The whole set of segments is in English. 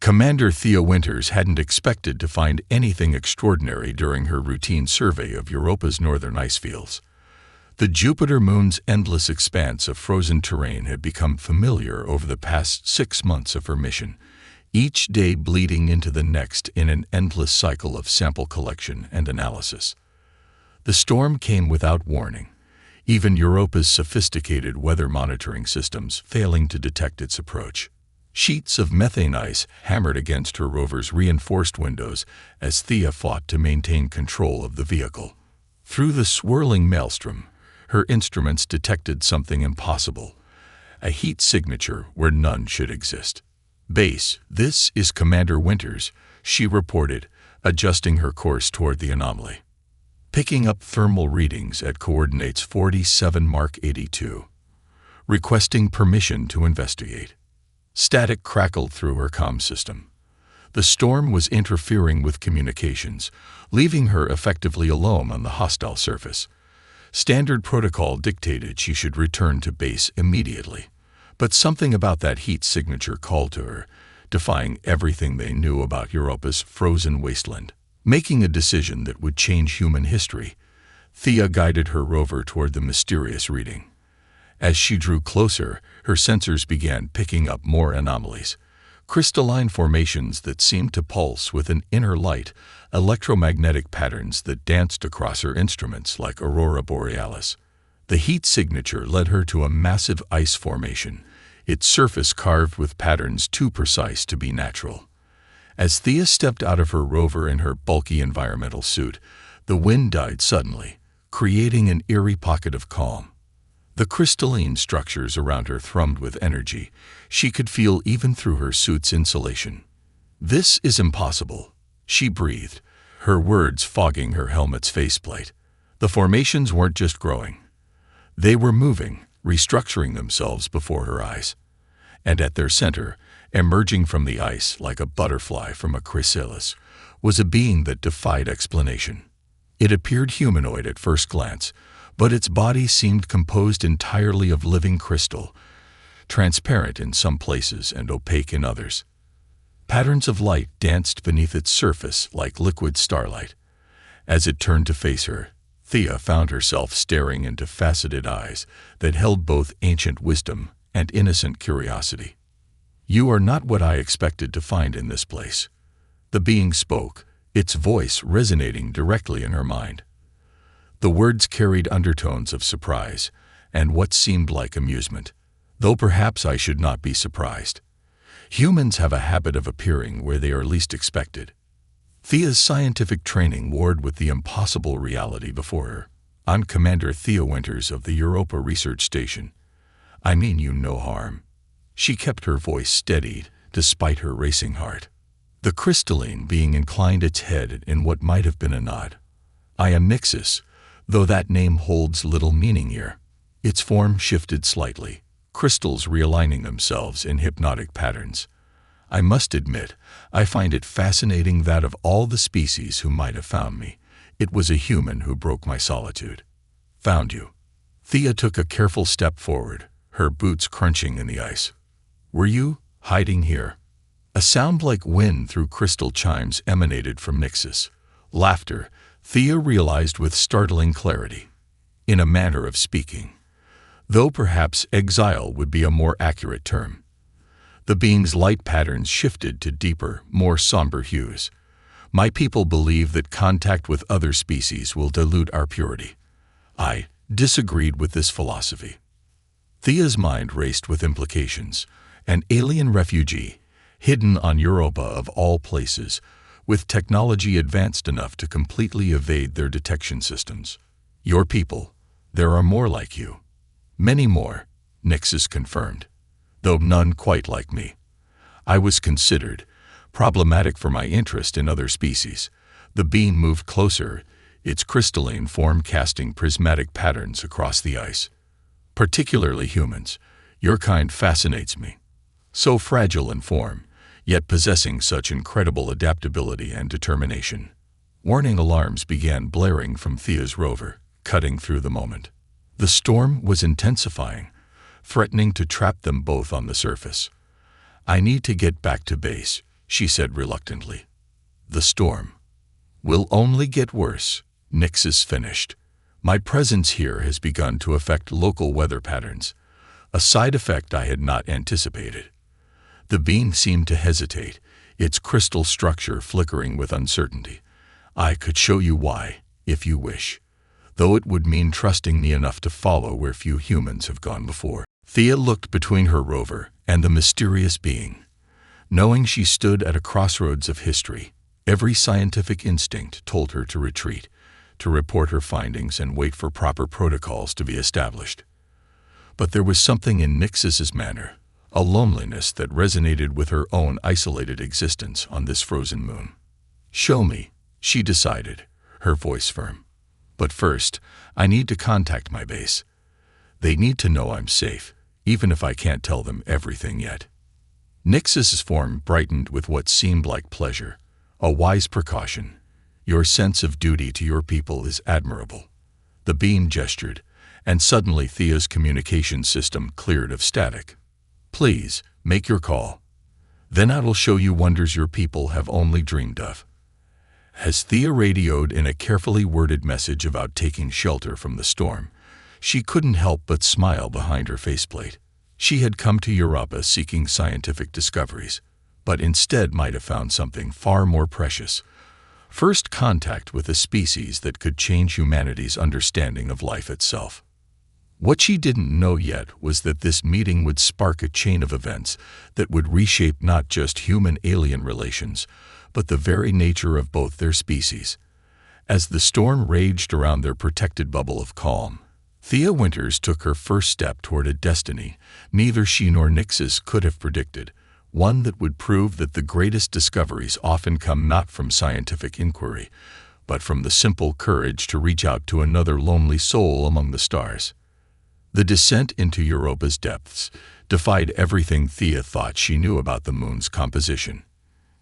Commander Thea Winters hadn't expected to find anything extraordinary during her routine survey of Europa's northern ice fields. The Jupiter moon's endless expanse of frozen terrain had become familiar over the past 6 months of her mission, each day bleeding into the next in an endless cycle of sample collection and analysis. The storm came without warning, even Europa's sophisticated weather monitoring systems failing to detect its approach. Sheets of methane ice hammered against her rover's reinforced windows as Thea fought to maintain control of the vehicle. Through the swirling maelstrom, her instruments detected something impossible, a heat signature where none should exist. "Base, this is Commander Winters," she reported, adjusting her course toward the anomaly. Picking up thermal readings at coordinates 47 Mark 82. Requesting permission to investigate. Static crackled through her comm system. The storm was interfering with communications, leaving her effectively alone on the hostile surface. Standard protocol dictated she should return to base immediately, but something about that heat signature called to her, defying everything they knew about Europa's frozen wasteland. Making a decision that would change human history, Thea guided her rover toward the mysterious reading. As she drew closer, her sensors began picking up more anomalies, crystalline formations that seemed to pulse with an inner light, electromagnetic patterns that danced across her instruments like aurora borealis. The heat signature led her to a massive ice formation, its surface carved with patterns too precise to be natural. As Thea stepped out of her rover in her bulky environmental suit, the wind died suddenly, creating an eerie pocket of calm. The crystalline structures around her thrummed with energy. She could feel even through her suit's insulation. "This is impossible," she breathed, her words fogging her helmet's faceplate. The formations weren't just growing. They were moving, restructuring themselves before her eyes. And at their center, emerging from the ice like a butterfly from a chrysalis, was a being that defied explanation. It appeared humanoid at first glance, but its body seemed composed entirely of living crystal, transparent in some places and opaque in others. Patterns of light danced beneath its surface like liquid starlight. As it turned to face her, Thea found herself staring into faceted eyes that held both ancient wisdom and innocent curiosity. "You are not what I expected to find in this place." The being spoke, its voice resonating directly in her mind. The words carried undertones of surprise and what seemed like amusement, though perhaps I should not be surprised. Humans have a habit of appearing where they are least expected. Thea's scientific training warred with the impossible reality before her. "I'm Commander Thea Winters of the Europa Research Station. I mean you no harm." She kept her voice steadied despite her racing heart. The crystalline being inclined its head in what might have been a nod. "I am Nixus, though that name holds little meaning here." Its form shifted slightly, crystals realigning themselves in hypnotic patterns. "I must admit, I find it fascinating that of all the species who might have found me, it was a human who broke my solitude." "Found you?" Thea took a careful step forward, her boots crunching in the ice. "Were you hiding here?" A sound like wind through crystal chimes emanated from Nixus. Laughter, Thea realized with startling clarity. In a manner of speaking. Though perhaps exile would be a more accurate term. The being's light patterns shifted to deeper, more somber hues. "My people believe that contact with other species will dilute our purity." I disagreed with this philosophy. Thea's mind raced with implications. An alien refugee, hidden on Europa of all places, with technology advanced enough to completely evade their detection systems. "Your people, there are more like you." "Many more," Nixus confirmed, "though none quite like me. I was considered problematic for my interest in other species." The being moved closer, its crystalline form casting prismatic patterns across the ice. "Particularly humans. Your kind fascinates me. So fragile in form, yet possessing such incredible adaptability and determination." Warning alarms began blaring from Thea's rover, cutting through the moment. The storm was intensifying, threatening to trap them both on the surface. "I need to get back to base," she said reluctantly. The storm will only get worse, Nixis finished. My presence here has begun to affect local weather patterns, a side effect I had not anticipated. The being seemed to hesitate, its crystal structure flickering with uncertainty. I could show you why, if you wish, though it would mean trusting me enough to follow where few humans have gone before. Thea looked between her rover and the mysterious being. Knowing she stood at a crossroads of history, every scientific instinct told her to retreat, to report her findings and wait for proper protocols to be established. But there was something in Nixis's manner, a loneliness that resonated with her own isolated existence on this frozen moon. Show me, she decided, her voice firm. But first, I need to contact my base. They need to know I'm safe, even if I can't tell them everything yet. Nixis's form brightened with what seemed like pleasure, a wise precaution. Your sense of duty to your people is admirable. The being gestured, and suddenly Thea's communication system cleared of static. Please, make your call. Then I'll show you wonders your people have only dreamed of. As Thea radioed in a carefully worded message about taking shelter from the storm, she couldn't help but smile behind her faceplate. She had come to Europa seeking scientific discoveries, but instead might have found something far more precious. First contact with a species that could change humanity's understanding of life itself. What she didn't know yet was that this meeting would spark a chain of events that would reshape not just human-alien relations, but the very nature of both their species. As the storm raged around their protected bubble of calm, Thea Winters took her first step toward a destiny neither she nor Nixis could have predicted, one that would prove that the greatest discoveries often come not from scientific inquiry, but from the simple courage to reach out to another lonely soul among the stars. The descent into Europa's depths defied everything Thea thought she knew about the moon's composition.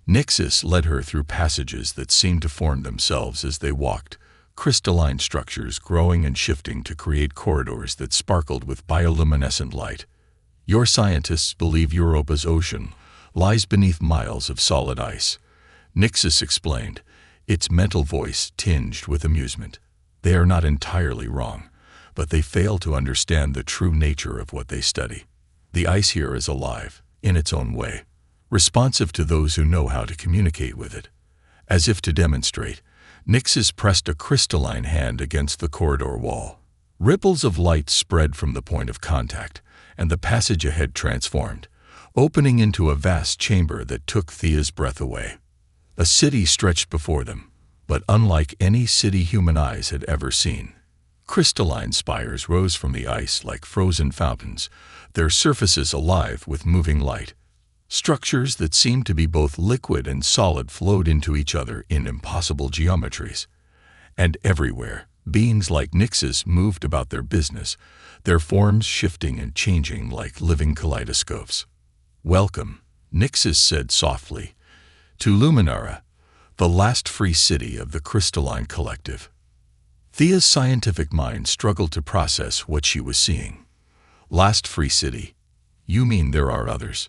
Nixis led her through passages that seemed to form themselves as they walked, crystalline structures growing and shifting to create corridors that sparkled with bioluminescent light. Your scientists believe Europa's ocean lies beneath miles of solid ice, Nixis explained, its mental voice tinged with amusement. They are not entirely wrong, but they fail to understand the true nature of what they study. The ice here is alive, in its own way, responsive to those who know how to communicate with it. As if to demonstrate, Nixis pressed a crystalline hand against the corridor wall. Ripples of light spread from the point of contact, and the passage ahead transformed, opening into a vast chamber that took Thea's breath away. A city stretched before them, but unlike any city human eyes had ever seen. Crystalline spires rose from the ice like frozen fountains, their surfaces alive with moving light. Structures that seemed to be both liquid and solid flowed into each other in impossible geometries. And everywhere, beings like Nixis moved about their business, their forms shifting and changing like living kaleidoscopes. Welcome, Nixis said softly, to Luminara, the last free city of the crystalline collective. Thea's scientific mind struggled to process what she was seeing. Last free city? You mean there are others?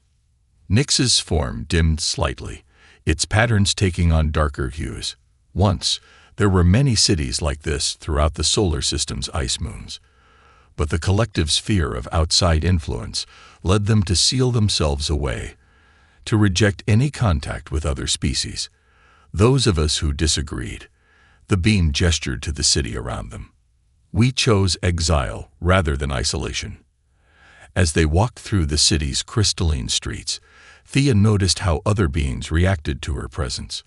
Nix's form dimmed slightly, its patterns taking on darker hues. Once, there were many cities like this throughout the solar system's ice moons. But the collective's fear of outside influence led them to seal themselves away, to reject any contact with other species. Those of us who disagreed, the beam gestured to the city around them. We chose exile rather than isolation. As they walked through the city's crystalline streets, Thea noticed how other beings reacted to her presence.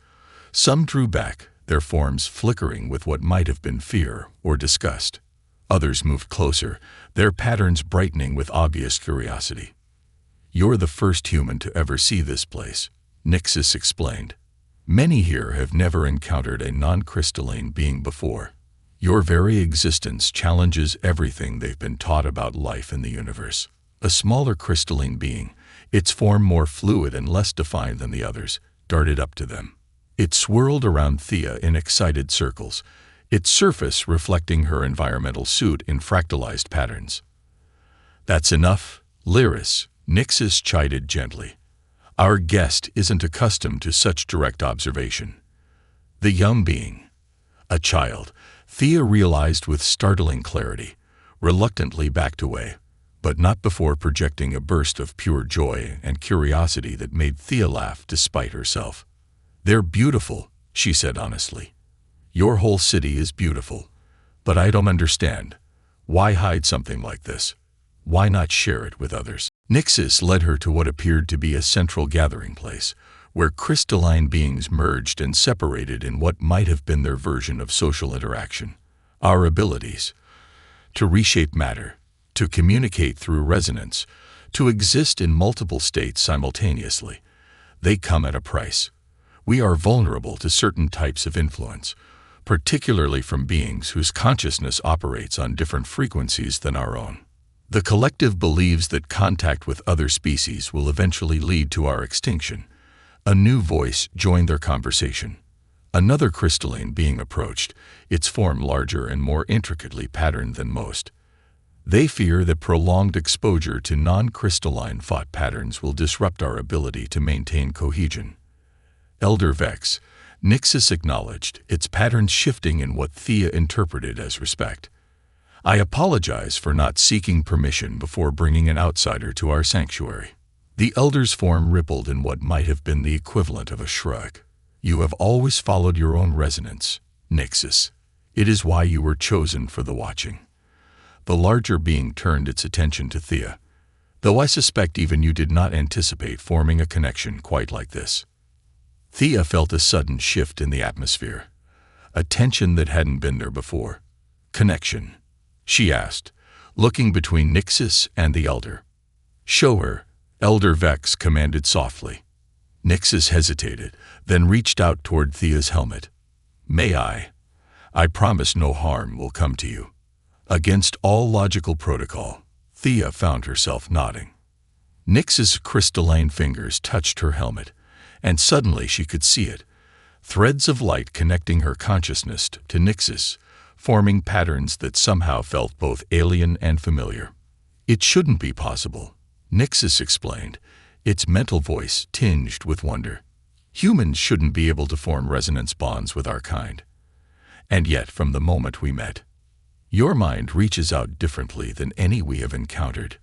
Some drew back, their forms flickering with what might have been fear or disgust. Others moved closer, their patterns brightening with obvious curiosity. You're the first human to ever see this place, Nixis explained. Many here have never encountered a non-crystalline being before. Your very existence challenges everything they've been taught about life in the universe. A smaller crystalline being, its form more fluid and less defined than the others, darted up to them. It swirled around Thea in excited circles, its surface reflecting her environmental suit in fractalized patterns. That's enough, Lyris, Nixis chided gently. Our guest isn't accustomed to such direct observation. The young being, a child, Thea realized with startling clarity, reluctantly backed away, but not before projecting a burst of pure joy and curiosity that made Thea laugh despite herself. "They're beautiful," she said honestly. "Your whole city is beautiful, but I don't understand. Why hide something like this? Why not share it with others?" Nixis led her to what appeared to be a central gathering place, where crystalline beings merged and separated in what might have been their version of social interaction. Our abilities to reshape matter, to communicate through resonance, to exist in multiple states simultaneously, they come at a price. We are vulnerable to certain types of influence, particularly from beings whose consciousness operates on different frequencies than our own. The collective believes that contact with other species will eventually lead to our extinction. A new voice joined their conversation. Another crystalline being approached, its form larger and more intricately patterned than most. They fear that prolonged exposure to non-crystalline thought patterns will disrupt our ability to maintain cohesion. Elder Vex, Nixis acknowledged, its patterns shifting in what Thea interpreted as respect. "I apologize for not seeking permission before bringing an outsider to our sanctuary." The elder's form rippled in what might have been the equivalent of a shrug. "You have always followed your own resonance, Nixis. It is why you were chosen for the watching." The larger being turned its attention to Thea. "Though I suspect even you did not anticipate forming a connection quite like this." Thea felt a sudden shift in the atmosphere, a tension that hadn't been there before. "Connection?" she asked, looking between Nixis and the elder. "Show her," Elder Vex commanded softly. Nixis hesitated, then reached out toward Thea's helmet. "May I? I promise no harm will come to you." Against all logical protocol, Thea found herself nodding. Nixis' crystalline fingers touched her helmet, and suddenly she could see it, threads of light connecting her consciousness to Nixis, forming patterns that somehow felt both alien and familiar. "It shouldn't be possible," Nixis explained, its mental voice tinged with wonder. "Humans shouldn't be able to form resonance bonds with our kind. And yet, from the moment we met, your mind reaches out differently than any we have encountered."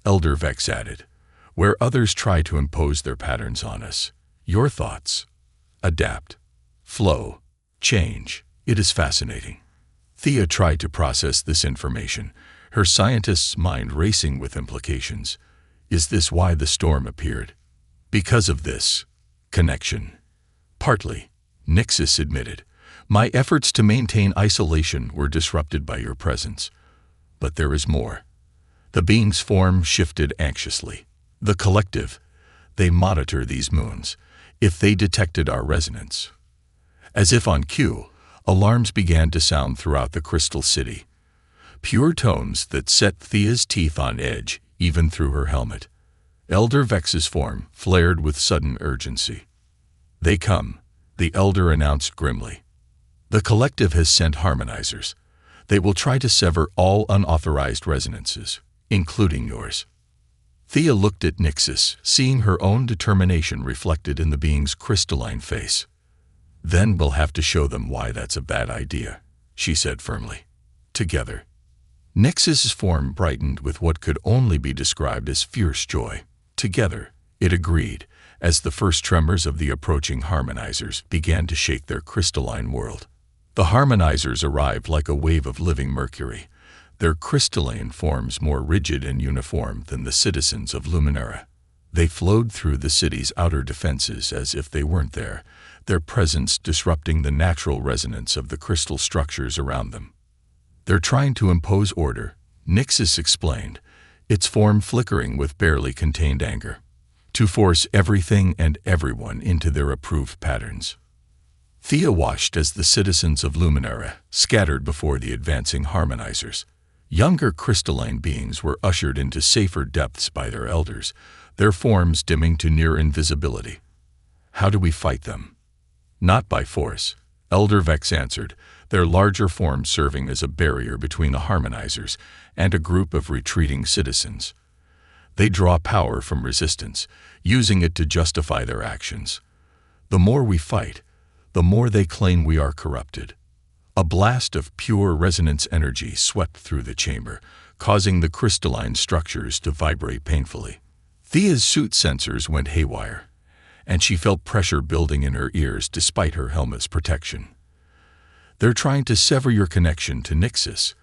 Elder Vex added, "Where others try to impose their patterns on us, your thoughts adapt, flow, change. It is fascinating." Thea tried to process this information, her scientist's mind racing with implications. Is this why the storm appeared? Because of this connection? "Partly," Nixis admitted. "My efforts to maintain isolation were disrupted by your presence. But there is more." The being's form shifted anxiously. "The collective, they monitor these moons. If they detected our resonance." As if on cue, alarms began to sound throughout the crystal city. Pure tones that set Thea's teeth on edge, even through her helmet. Elder Vex's form flared with sudden urgency. "They come," the elder announced grimly. "The collective has sent harmonizers. They will try to sever all unauthorized resonances, including yours." Thea looked at Nixis, seeing her own determination reflected in the being's crystalline face. "Then we'll have to show them why that's a bad idea," she said firmly. "Together." Nixis' form brightened with what could only be described as fierce joy. "Together," it agreed, as the first tremors of the approaching harmonizers began to shake their crystalline world. The harmonizers arrived like a wave of living mercury, their crystalline forms more rigid and uniform than the citizens of Luminera. They flowed through the city's outer defenses as if they weren't there, their presence disrupting the natural resonance of the crystal structures around them. "They're trying to impose order," Nixis explained, its form flickering with barely contained anger. "To force everything and everyone into their approved patterns." Thea watched as the citizens of Luminera scattered before the advancing harmonizers. Younger crystalline beings were ushered into safer depths by their elders, their forms dimming to near invisibility. "How do we fight them?" "Not by force," Elder Vex answered, their larger forms serving as a barrier between the harmonizers and a group of retreating citizens. They draw power from resistance, using it to justify their actions. The more we fight, the more they claim we are corrupted. A blast of pure resonance energy swept through the chamber, causing the crystalline structures to vibrate painfully. Thea's suit sensors went haywire, and she felt pressure building in her ears despite her helmet's protection. "They're trying to sever your connection to Nixis,"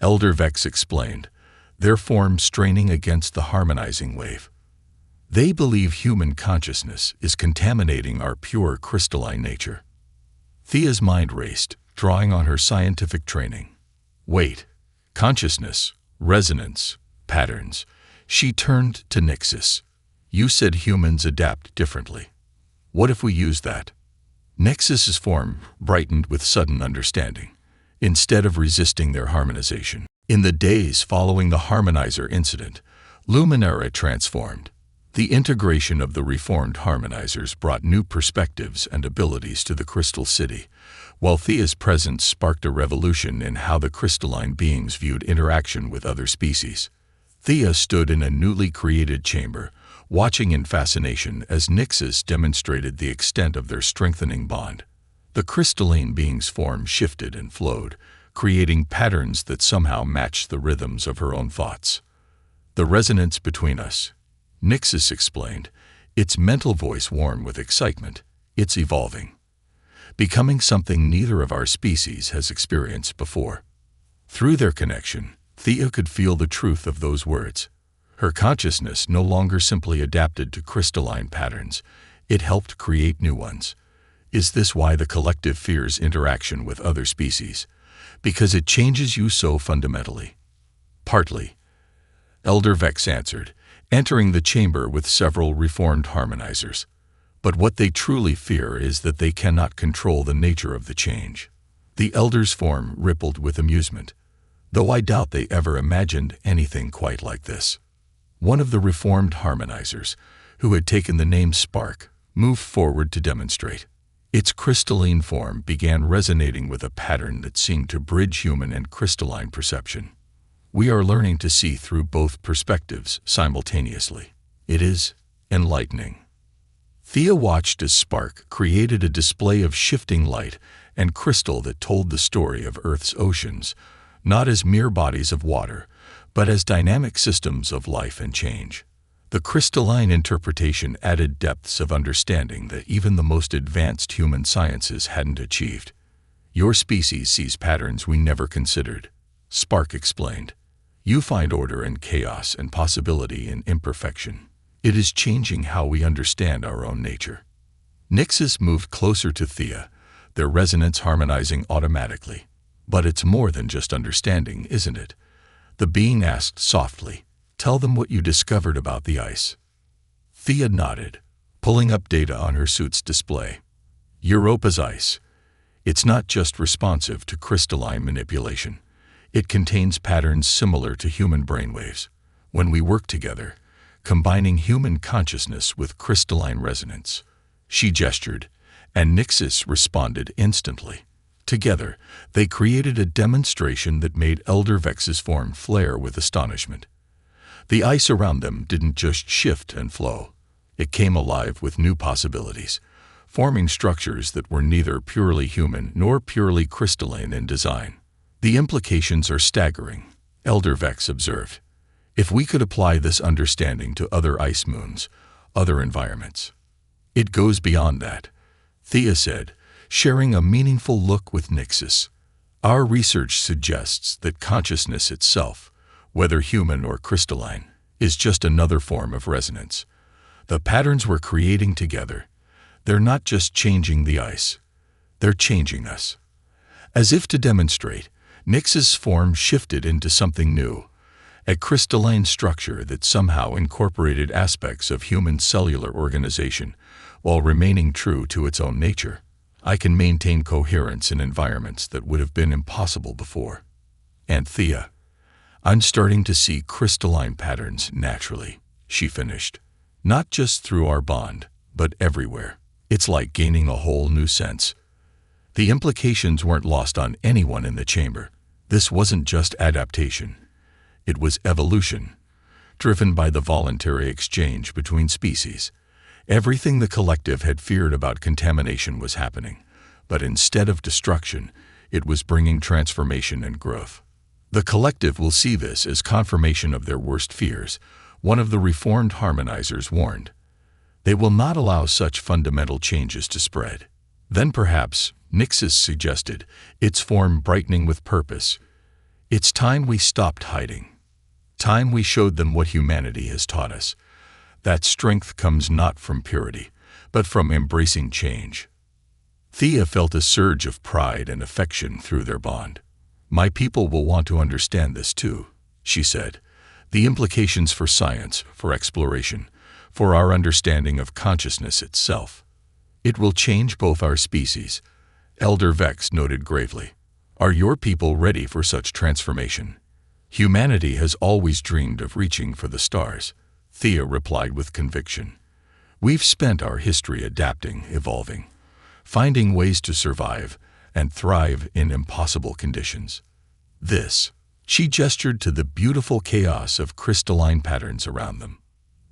Elder Vex explained, their form straining against the harmonizing wave. "They believe human consciousness is contaminating our pure crystalline nature." Thea's mind raced, drawing on her scientific training. "Wait, consciousness, resonance, patterns." She turned to Nixis. "You said humans adapt differently. What if we use that?" Nixis's form brightened with sudden understanding, instead of resisting their harmonization. In the days following the harmonizer incident, Luminara transformed. The integration of the reformed harmonizers brought new perspectives and abilities to the Crystal City, while Thea's presence sparked a revolution in how the crystalline beings viewed interaction with other species. Thea stood in a newly created chamber, watching in fascination as Nixis demonstrated the extent of their strengthening bond. The crystalline being's form shifted and flowed, creating patterns that somehow matched the rhythms of her own thoughts. "The resonance between us," Nixis explained, its mental voice warm with excitement. "It's evolving, becoming something neither of our species has experienced before." Through their connection, Thea could feel the truth of those words. Her consciousness no longer simply adapted to crystalline patterns, it helped create new ones. Is this why the collective fears interaction with other species? Because it changes you so fundamentally? "Partly," Elder Vex answered, entering the chamber with several reformed harmonizers. "But what they truly fear is that they cannot control the nature of the change." The Elder's form rippled with amusement, though I doubt they ever imagined anything quite like this. One of the reformed harmonizers, who had taken the name Spark, moved forward to demonstrate. Its crystalline form began resonating with a pattern that seemed to bridge human and crystalline perception. "We are learning to see through both perspectives simultaneously. It is enlightening." Thea watched as Spark created a display of shifting light and crystal that told the story of Earth's oceans, not as mere bodies of water, but as dynamic systems of life and change. The crystalline interpretation added depths of understanding that even the most advanced human sciences hadn't achieved. "Your species sees patterns we never considered," Spark explained. "You find order in chaos and possibility in imperfection. It is changing how we understand our own nature." Nixis moved closer to Thea, their resonance harmonizing automatically. "But it's more than just understanding, isn't it?" the being asked softly. "Tell them what you discovered about the ice." Thea nodded, pulling up data on her suit's display. "Europa's ice. It's not just responsive to crystalline manipulation. It contains patterns similar to human brainwaves. When we work together, combining human consciousness with crystalline resonance." She gestured, and Nixis responded instantly. Together, they created a demonstration that made Elder Vex's form flare with astonishment. The ice around them didn't just shift and flow. It came alive with new possibilities, forming structures that were neither purely human nor purely crystalline in design. "The implications are staggering," Elder Vex observed. "If we could apply this understanding to other ice moons, other environments." "It goes beyond that," Thea said, sharing a meaningful look with Nixis. "Our research suggests that consciousness itself, whether human or crystalline, is just another form of resonance. The patterns we're creating together, they're not just changing the ice, they're changing us." As if to demonstrate, Nix's form shifted into something new, a crystalline structure that somehow incorporated aspects of human cellular organization while remaining true to its own nature. "I can maintain coherence in environments that would have been impossible before. And Thea, I'm starting to see crystalline patterns naturally," she finished. "Not just through our bond, but everywhere. It's like gaining a whole new sense." The implications weren't lost on anyone in the chamber. This wasn't just adaptation. It was evolution, driven by the voluntary exchange between species. Everything the collective had feared about contamination was happening, but instead of destruction, it was bringing transformation and growth. The collective will see this as confirmation of their worst fears, one of the reformed harmonizers warned. They will not allow such fundamental changes to spread. Then perhaps, Nixus suggested, its form brightening with purpose. It's time we stopped hiding. Time we showed them what humanity has taught us. That strength comes not from purity, but from embracing change. Thea felt a surge of pride and affection through their bond. My people will want to understand this too, she said. The implications for science, for exploration, for our understanding of consciousness itself. It will change both our species. Elder Vex noted gravely. Are your people ready for such transformation? Humanity has always dreamed of reaching for the stars, Thea replied with conviction. We've spent our history adapting, evolving, finding ways to survive and thrive in impossible conditions. This, she gestured to the beautiful chaos of crystalline patterns around them.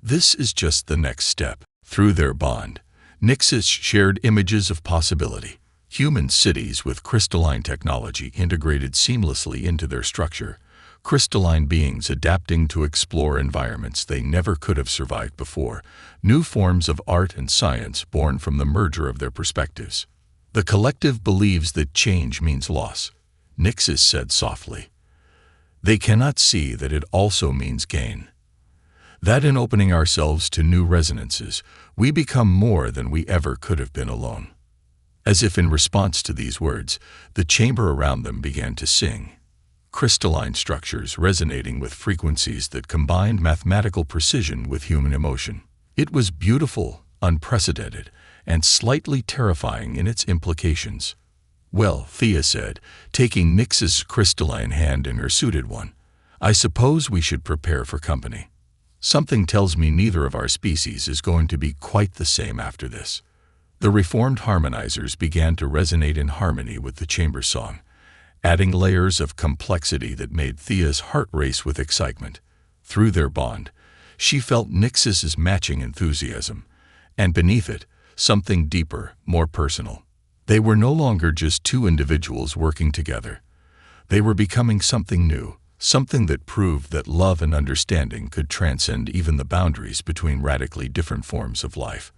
This is just the next step. Through their bond, Nixus shared images of possibility. Human cities with crystalline technology integrated seamlessly into their structure, crystalline beings adapting to explore environments they never could have survived before, new forms of art and science born from the merger of their perspectives. The collective believes that change means loss, Nixus said softly. They cannot see that it also means gain. That in opening ourselves to new resonances, we become more than we ever could have been alone. As if in response to these words, the chamber around them began to sing. Crystalline structures resonating with frequencies that combined mathematical precision with human emotion. It was beautiful, unprecedented, and slightly terrifying in its implications. Well, Thea said, taking Nix's crystalline hand in her suited one, I suppose we should prepare for company. Something tells me neither of our species is going to be quite the same after this. The reformed harmonizers began to resonate in harmony with the chamber song, adding layers of complexity that made Thea's heart race with excitement. Through their bond, she felt Nixus's matching enthusiasm, and beneath it, something deeper, more personal. They were no longer just two individuals working together. They were becoming something new, something that proved that love and understanding could transcend even the boundaries between radically different forms of life.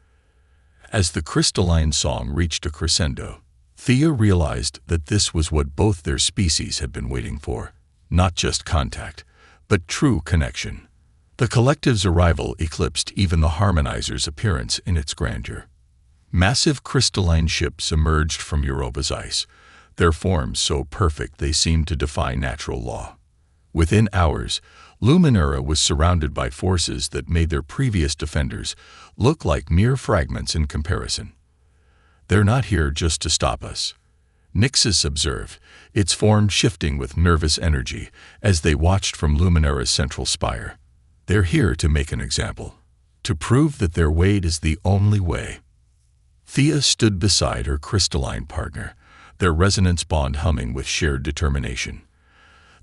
As the crystalline song reached a crescendo, Thea realized that this was what both their species had been waiting for, not just contact, but true connection. The collective's arrival eclipsed even the harmonizer's appearance in its grandeur. Massive crystalline ships emerged from Europa's ice, their forms so perfect they seemed to defy natural law. Within hours, Luminura was surrounded by forces that made their previous defenders look like mere fragments in comparison. They're not here just to stop us, Nixus observed, its form shifting with nervous energy as they watched from Luminura's central spire. They're here to make an example, to prove that their way is the only way. Thea stood beside her crystalline partner, their resonance bond humming with shared determination.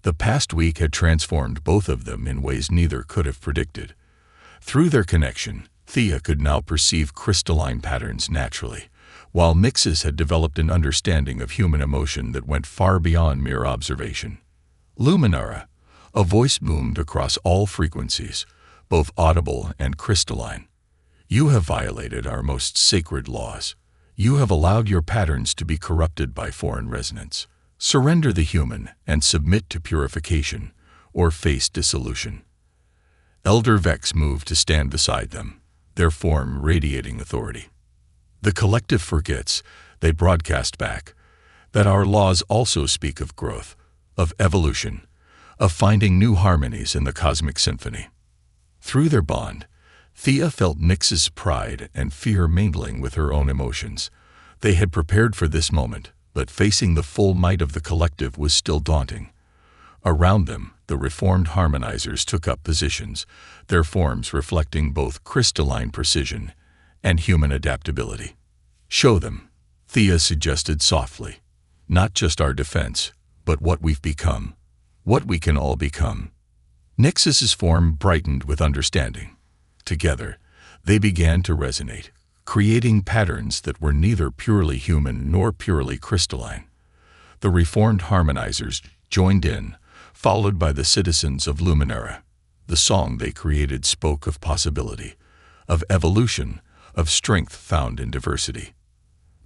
The past week had transformed both of them in ways neither could have predicted. Through their connection, Thea could now perceive crystalline patterns naturally, while Nixus had developed an understanding of human emotion that went far beyond mere observation. Luminara, a voice boomed across all frequencies, both audible and crystalline. You have violated our most sacred laws. You have allowed your patterns to be corrupted by foreign resonance. Surrender the human and submit to purification, or face dissolution. Elder Vex moved to stand beside them, their form radiating authority. The collective forgets, they broadcast back, that our laws also speak of growth, of evolution, of finding new harmonies in the cosmic symphony. Through their bond, Thea felt Nix's pride and fear mingling with her own emotions. They had prepared for this moment, but facing the full might of the collective was still daunting. Around them, the reformed harmonizers took up positions, their forms reflecting both crystalline precision and human adaptability. Show them, Thea suggested softly, not just our defense, but what we've become, what we can all become. Nyxus's form brightened with understanding. Together, they began to resonate, creating patterns that were neither purely human nor purely crystalline. The reformed harmonizers joined in, followed by the citizens of Luminara. The song they created spoke of possibility, of evolution, of strength found in diversity.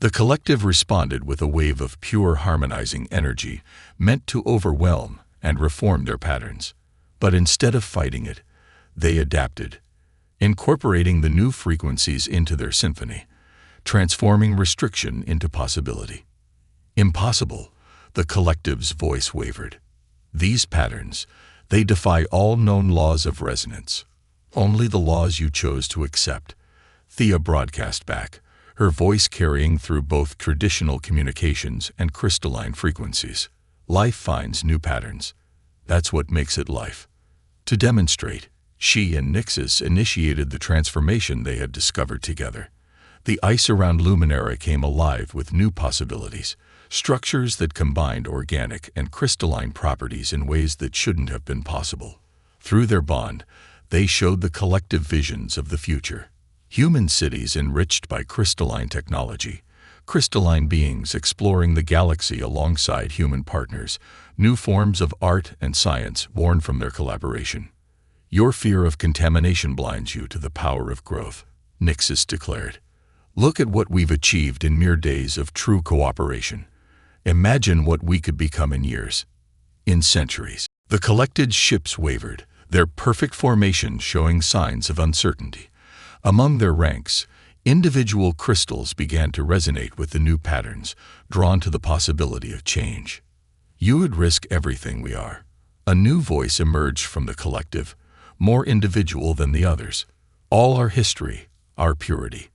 The collective responded with a wave of pure harmonizing energy meant to overwhelm and reform their patterns. But instead of fighting it, they adapted, incorporating the new frequencies into their symphony, transforming restriction into possibility. Impossible, the collective's voice wavered. These patterns, they defy all known laws of resonance. Only the laws you chose to accept. Thea broadcast back, her voice carrying through both traditional communications and crystalline frequencies. Life finds new patterns. That's what makes it life. To demonstrate, she and Nyxus initiated the transformation they had discovered together. The ice around Luminara came alive with new possibilities, structures that combined organic and crystalline properties in ways that shouldn't have been possible. Through their bond, they showed the collective visions of the future. Human cities enriched by crystalline technology, crystalline beings exploring the galaxy alongside human partners, new forms of art and science born from their collaboration. Your fear of contamination blinds you to the power of growth, Nyxus declared. Look at what we've achieved in mere days of true cooperation. Imagine what we could become in years, in centuries. The collected ships wavered, their perfect formation showing signs of uncertainty. Among their ranks, individual crystals began to resonate with the new patterns, drawn to the possibility of change. You would risk everything we are. A new voice emerged from the collective, more individual than the others. All our history, our purity.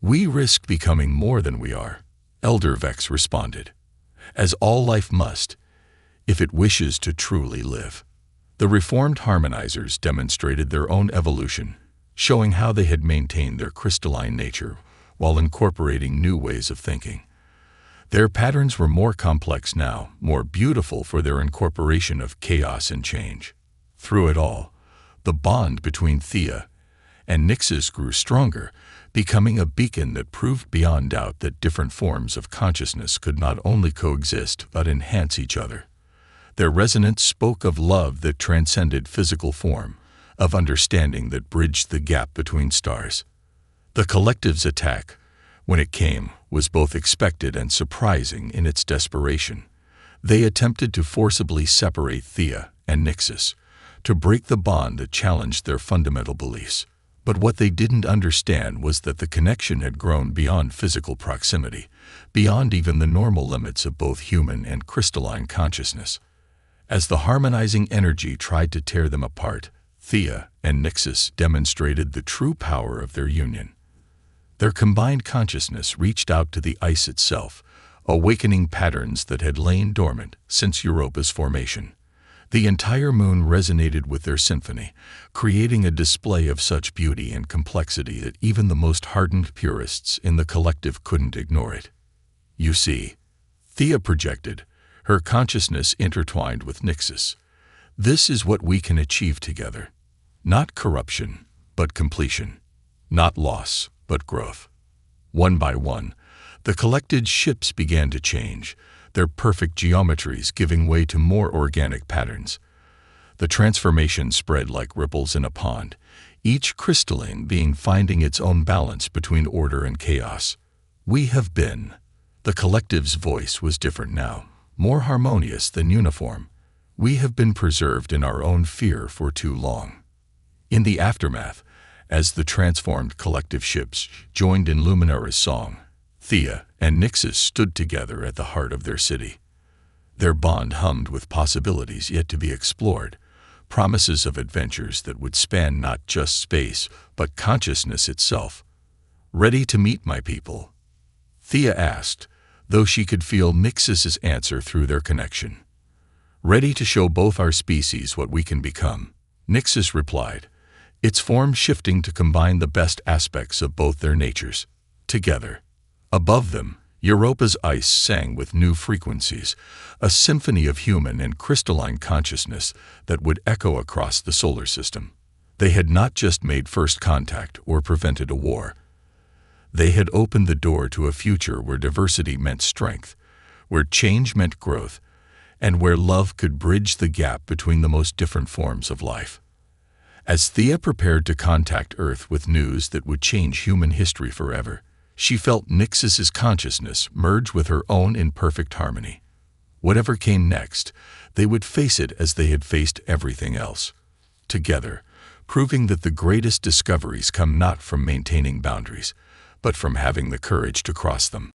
We risk becoming more than we are, Elder Vex responded, as all life must, if it wishes to truly live. The reformed harmonizers demonstrated their own evolution, showing how they had maintained their crystalline nature while incorporating new ways of thinking. Their patterns were more complex now, more beautiful for their incorporation of chaos and change. Through it all, the bond between Thea and Nyxus grew stronger, becoming a beacon that proved beyond doubt that different forms of consciousness could not only coexist but enhance each other. Their resonance spoke of love that transcended physical form, of understanding that bridged the gap between stars. The collective's attack, when it came, was both expected and surprising in its desperation. They attempted to forcibly separate Thea and Nyxus, to break the bond that challenged their fundamental beliefs. But what they didn't understand was that the connection had grown beyond physical proximity, beyond even the normal limits of both human and crystalline consciousness. As the harmonizing energy tried to tear them apart, Thea and Nyxus demonstrated the true power of their union. Their combined consciousness reached out to the ice itself, awakening patterns that had lain dormant since Europa's formation. The entire moon resonated with their symphony, creating a display of such beauty and complexity that even the most hardened purists in the collective couldn't ignore it. You see, Thea projected, her consciousness intertwined with Nyxus. This is what we can achieve together. Not corruption, but completion. Not loss, but growth. One by one, the collected ships began to change, their perfect geometries giving way to more organic patterns. The transformation spread like ripples in a pond, each crystalline being finding its own balance between order and chaos. We have been. The collective's voice was different now, more harmonious than uniform. We have been preserved in our own fear for too long. In the aftermath, as the transformed collective ships joined in Luminara's song, Thea and Nyxus stood together at the heart of their city. Their bond hummed with possibilities yet to be explored, promises of adventures that would span not just space, but consciousness itself. Ready to meet my people? Thea asked, though she could feel Nyxus's answer through their connection. Ready to show both our species what we can become, Nyxus replied, its form shifting to combine the best aspects of both their natures. Together. Above them, Europa's ice sang with new frequencies, a symphony of human and crystalline consciousness that would echo across the solar system. They had not just made first contact or prevented a war. They had opened the door to a future where diversity meant strength, where change meant growth, and where love could bridge the gap between the most different forms of life. As Thea prepared to contact Earth with news that would change human history forever, she felt Nyx's consciousness merge with her own in perfect harmony. Whatever came next, they would face it as they had faced everything else, together, proving that the greatest discoveries come not from maintaining boundaries, but from having the courage to cross them.